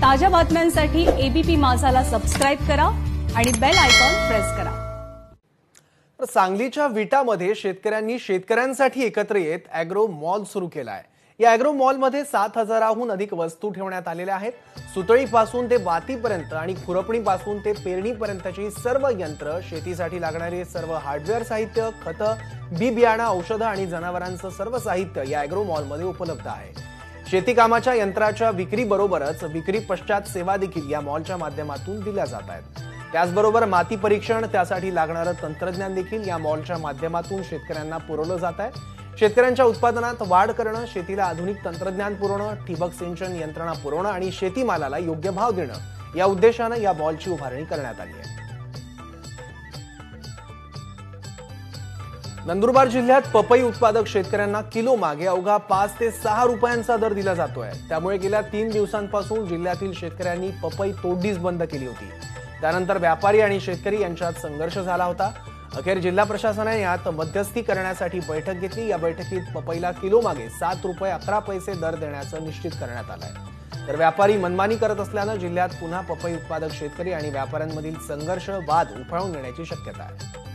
ताज्या बातम्यांसाठी ABP माझाला subscribe करा आणि बेल आयकॉन प्रेस करा। सांगलीच्या विटामध्ये शेतकऱ्यांनी शेतकऱ्यांसाठी एकत्र येत ॲग्रो मॉल सुरू केला आहे। या ॲग्रो मॉलमध्ये 7000हून अधिक वस्तू ठेवण्यात आलेल्या आहेत। सुतळीपासून ते वातीपर्यंत आणि खुरपणीपासून ते पेरणीपर्यंतची सर्व यंत्र, शेतीसाठी लागणारे सर्व हार्डवेअर साहित्य, खतं, बी बियाणं, औषधं आणि जनावरांचं सर्व साहित्य या ॲग्रो मॉलमध्ये उपलब्ध आहे। शेती कामाच्या यंत्राच्या विक्रीबरोबरच विक्री पश्चात सेवा देखील या मॉलच्या माध्यमातून दिल्या जात आहेत। त्याचबरोबर माती परीक्षण, त्यासाठी लागणारं तंत्रज्ञान देखील या मॉलच्या माध्यमातून शेतकऱ्यांना पुरवलं जात आहे। शेतकऱ्यांच्या उत्पादनात वाढ करणं, शेतीला आधुनिक तंत्रज्ञान पुरवणं, ठिबक सिंचन यंत्रणा पुरवणं आणि शेतीमालाला योग्य भाव देणं या उद्देशाने या मॉलची उभारणी करण्यात आली आहे। नंदुरबार जिल्ह्यात पपई उत्पादक शेतकऱ्यांना किलो मागे अवघा 5 ते 6 रुपयांचा दर दिला जातोय। त्यामुळे गेल्या 3 दिवसांपासून जिल्ह्यातील शेतकऱ्यांनी पपई तोडणीच बंद केली होती। त्यानंतर व्यापारी आणि शेतकरी यांच्यात संघर्ष झाला होता। अखेर जिल्हा प्रशासनाने यात मध्यस्थी करण्यासाठी बैठक घेतली। या बैठकीत पपईला किलो मागे 7 रुपये 11 पैसे दर देण्याचं निश्चित करण्यात आलंय। तर व्यापारी मनमानी करत असल्यानं जिल्ह्यात पुन्हा पपई उत्पादक शेतकरी आणि व्यापाऱ्यांमधील संघर्ष, वाद उफाळून येण्याची शक्यता आहे।